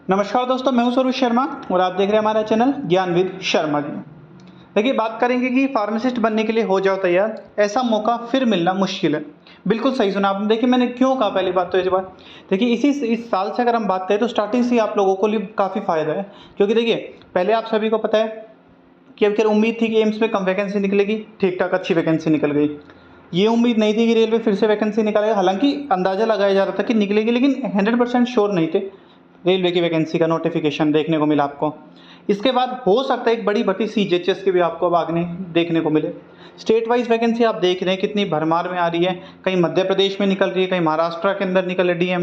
नमस्कार दोस्तों, मैं हूं स्वरूप शर्मा और आप देख रहे हैं हमारा चैनल ज्ञान विद शर्मा जी। देखिए, बात करेंगे कि फार्मासिस्ट बनने के लिए हो जाओ तैयार, ऐसा मौका फिर मिलना मुश्किल है। बिल्कुल सही सुना आपने। देखिए, मैंने क्यों कहा पहली बात तो इस बात, देखिए इस साल से अगर हम बात करें तो स्टार्टिंग से ही आप लोगों को लिए काफ़ी फ़ायदा है। क्योंकि देखिए, पहले आप सभी को पता है कि अब क्या उम्मीद थी कि एम्स में कम वैकेंसी निकलेगी, ठीक ठाक अच्छी वैकेंसी निकल गई। ये उम्मीद नहीं थी कि रेलवे फिर से वैकेंसी निकालेगा, हालांकि अंदाज़ा लगाया जा रहा था कि निकलेगी, लेकिन 100% श्योर नहीं थे। रेलवे की वैकेंसी का नोटिफिकेशन देखने को मिला आपको। इसके बाद हो सकता है एक बड़ी भर्ती सीजीएचएस की भी आपको अब आगे देखने को मिले। स्टेट वाइज वैकेंसी आप देख रहे हैं कितनी भरमार में आ रही है। कहीं मध्य प्रदेश में निकल रही है, कहीं महाराष्ट्र के अंदर निकल रही है,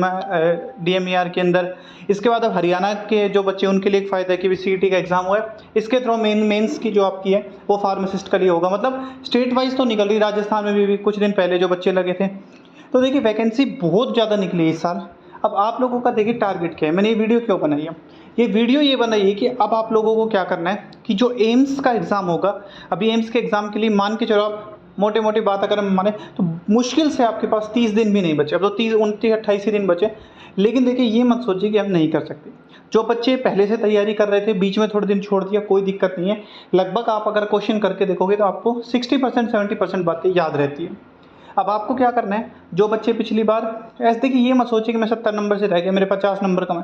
डीएमईआर के अंदर। इसके बाद अब हरियाणा के जो बच्चे उनके लिए एक फ़ायदा है कि सीईटी का एग्जाम हुआ है, इसके थ्रू मेंस की जो आपकी है वो फार्मासिस्ट का लिए होगा। मतलब स्टेट वाइज तो निकल रही। राजस्थान में भी कुछ दिन पहले जो बच्चे लगे थे, तो देखिए वैकेंसी बहुत ज़्यादा निकली इस साल। अब आप लोगों का देखिए टारगेट क्या है। मैंने ये वीडियो क्यों बनाई है, ये वीडियो ये बनाई है कि अब आप लोगों को क्या करना है कि जो एम्स का एग्ज़ाम होगा, अभी एम्स के एग्ज़ाम के लिए मान के चलो आप मोटी मोटी बात अगर हम माने तो मुश्किल से आपके पास 30 दिन भी नहीं बचे। अब तो 30 29 28 ही दिन बचे। लेकिन देखिए, ये मत सोचिए कि हम नहीं कर सकते। जो बच्चे पहले से तैयारी कर रहे थे, बीच में थोड़े दिन छोड़ दिया, कोई दिक्कत नहीं है। लगभग आप अगर क्वेश्चन करके देखोगे तो आपको 60% 70% बातें याद रहती है। अब आपको क्या करना है, जो बच्चे पिछली बार ऐसे, देखिए ये मत सोचिए कि मैं 70 नंबर से रह गया, मेरे 50 नंबर कम है।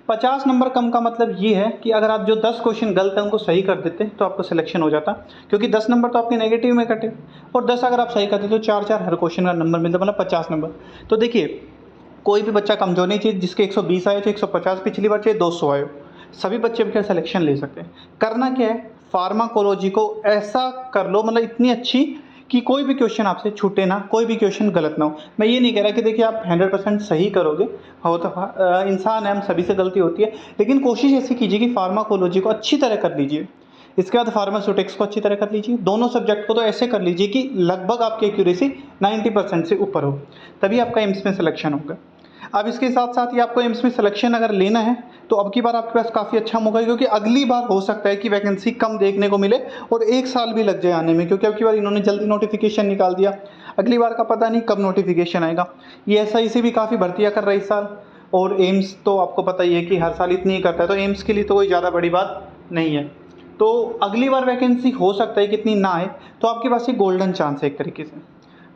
50 नंबर कम का मतलब ये है कि अगर आप जो 10 क्वेश्चन गलत है उनको सही कर देते तो आपको सिलेक्शन हो जाता। क्योंकि 10 नंबर तो आपके नेगेटिव में कटे, और 10 अगर आप सही करते तो 4 हर क्वेश्चन का नंबर मिलता, मतलब 50 नंबर। तो देखिए, कोई भी बच्चा कमजोर नहीं चाहिए। जिसके 120 आए थे, 150 पिछली बार, चाहे 200 आए हो, सभी बच्चे क्या सिलेक्शन ले सकते हैं। करना क्या है, फार्माकोलॉजी को ऐसा कर लो, मतलब इतनी अच्छी कि कोई भी क्वेश्चन आपसे छूटे ना, कोई भी क्वेश्चन गलत ना हो। मैं ये नहीं कह रहा कि देखिए आप 100% सही करोगे, हो तो इंसान है, हम सभी से गलती होती है। लेकिन कोशिश ऐसी कीजिए कि फार्माकोलॉजी को अच्छी तरह कर लीजिए। इसके बाद फार्मास्यूटिक्स को अच्छी तरह कर लीजिए। दोनों सब्जेक्ट को तो ऐसे कर लीजिए कि लगभग आपकी एक्यूरेसी 90% से ऊपर हो, तभी आपका एम्स में सिलेक्शन होगा। अब इसके साथ साथ ही आपको एम्स में सिलेक्शन अगर लेना है तो अब की बार आपके पास काफ़ी अच्छा मौका है, क्योंकि अगली बार हो सकता है कि वैकेंसी कम देखने को मिले और 1 साल भी लग जाए आने में, क्योंकि अब की बार इन्होंने जल्दी नोटिफिकेशन निकाल दिया। अगली बार का पता नहीं कब नोटिफिकेशन आएगा। ये एसआई से भी काफ़ी भर्तियाँ कर रहा है इस साल, और एम्स तो आपको पता ही है कि हर साल इतनी ही करता है, तो एम्स के लिए तो कोई ज़्यादा बड़ी बात नहीं है। तो अगली बार वैकेंसी हो सकता है कि इतनी ना आए, तो आपके पास ये गोल्डन चांस है एक तरीके से।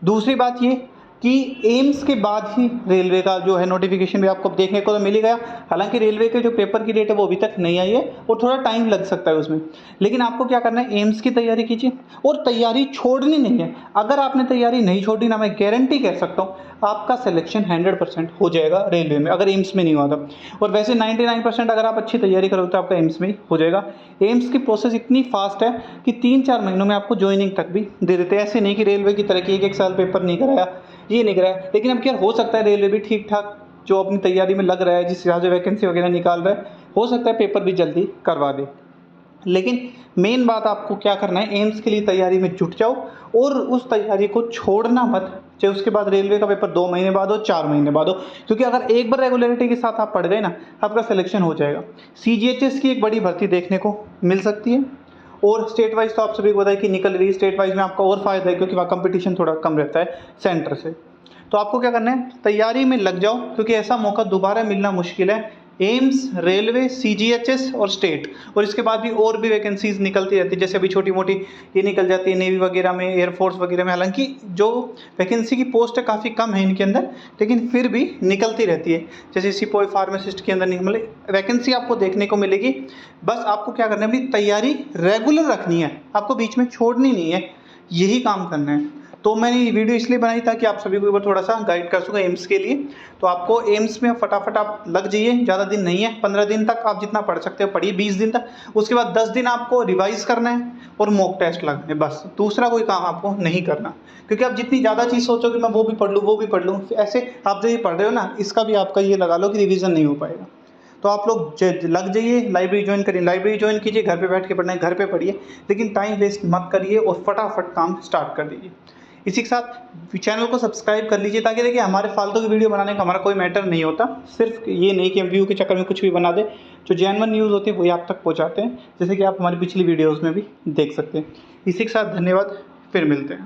दूसरी बात ये कि एम्स के बाद ही रेलवे का जो है नोटिफिकेशन भी आपको देखने को तो मिल ही गया। हालांकि रेलवे के जो पेपर की डेट है वो अभी तक नहीं आई है और थोड़ा टाइम लग सकता है उसमें। लेकिन आपको क्या करना है, एम्स की तैयारी कीजिए और तैयारी छोड़नी नहीं है। अगर आपने तैयारी नहीं छोड़ी ना, मैं गारंटी कह सकता हूँ आपका सिलेक्शन 100% हो जाएगा रेलवे में, अगर एम्स में नहीं हुआ था। और वैसे 99% अगर आप अच्छी तैयारी करोगे तो आपका एम्स में ही हो जाएगा। एम्स की प्रोसेस इतनी फास्ट है कि 3-4 महीनों में आपको ज्वाइनिंग तक भी दे देते हैं। ऐसे नहीं कि रेलवे की तरह की 1-1 साल पेपर नहीं कराया, ये नहीं कराया। लेकिन अब क्या हो सकता है, रेलवे भी ठीक ठाक जो अपनी तैयारी में लग रहा है, जिस हिसाब से वैकेंसी वगैरह निकाल रहा है, हो सकता है पेपर भी जल्दी करवा दे। लेकिन मेन बात आपको क्या करना है, एम्स के लिए तैयारी में जुट जाओ और उस तैयारी को छोड़ना मत। चाहे उसके बाद रेलवे का पेपर 2 महीने बाद हो, 4 महीने बाद हो, क्योंकि अगर एक बार रेगुलरिटी के साथ आप पढ़ गए ना, आपका सिलेक्शन हो जाएगा। सीजीएचएस की एक बड़ी भर्ती देखने को मिल सकती है, और स्टेट वाइज तो आप सभी को पता है कि निकल रही है। स्टेट वाइज में आपका और फायदा है क्योंकि वहाँ कंपटीशन थोड़ा कम रहता है सेंटर से। तो आपको क्या करना है, तैयारी में लग जाओ, क्योंकि ऐसा मौका दोबारा मिलना मुश्किल है। एम्स, रेलवे, सीजीएचएस और स्टेट, और इसके बाद भी और भी वैकेंसीज निकलती रहती है। जैसे अभी छोटी मोटी ये निकल जाती है नेवी वगैरह में, एयरफोर्स वगैरह में। हालांकि जो वैकेंसी की पोस्ट है काफ़ी कम है इनके अंदर, लेकिन फिर भी निकलती रहती है। जैसे सिपाही फार्मासिस्ट के अंदर मतलब वैकेंसी आपको देखने को मिलेगी। बस आपको क्या करना है, अपनी तैयारी रेगुलर रखनी है, आपको बीच में छोड़नी नहीं है, यही काम करना है। तो मैंने ये वीडियो इसलिए बनाई ताकि आप सभी को एक बार थोड़ा सा गाइड कर सकूँ एम्स के लिए। तो आपको एम्स में फटाफट आप लग जाइए, ज़्यादा दिन नहीं है, 15 दिन तक आप जितना पढ़ सकते हो पढ़िए, 20 दिन तक। उसके बाद 10 दिन आपको रिवाइज करना है और मॉक टेस्ट लगाने, बस दूसरा कोई काम आपको नहीं करना। क्योंकि आप जितनी ज़्यादा चीज़ सोचोगे मैं वो भी पढ़ लूँ वो भी पढ़ लूँ, ऐसे आप जो ये पढ़ रहे हो ना, इसका भी आपका ये लगा लो कि रिविज़न नहीं हो पाएगा। तो आप लोग लग जाइए, लाइब्रेरी ज्वाइन करिए, लाइब्रेरी ज्वाइन कीजिए, घर पे बैठ के पढ़ना है घर पे पढ़िए, लेकिन टाइम वेस्ट मत करिए और फटाफट काम स्टार्ट कर दीजिए। इसी के साथ चैनल को सब्सक्राइब कर लीजिए, ताकि देखिए हमारे फालतू की वीडियो बनाने का हमारा कोई मैटर नहीं होता। सिर्फ ये नहीं कि हम व्यू के चक्कर में कुछ भी बना दे, जो जेन्युइन न्यूज़ होती है वही आप तक पहुँचाते हैं, जैसे कि आप हमारी पिछली वीडियोज़ में भी देख सकते हैं। इसी के साथ धन्यवाद, फिर मिलते हैं।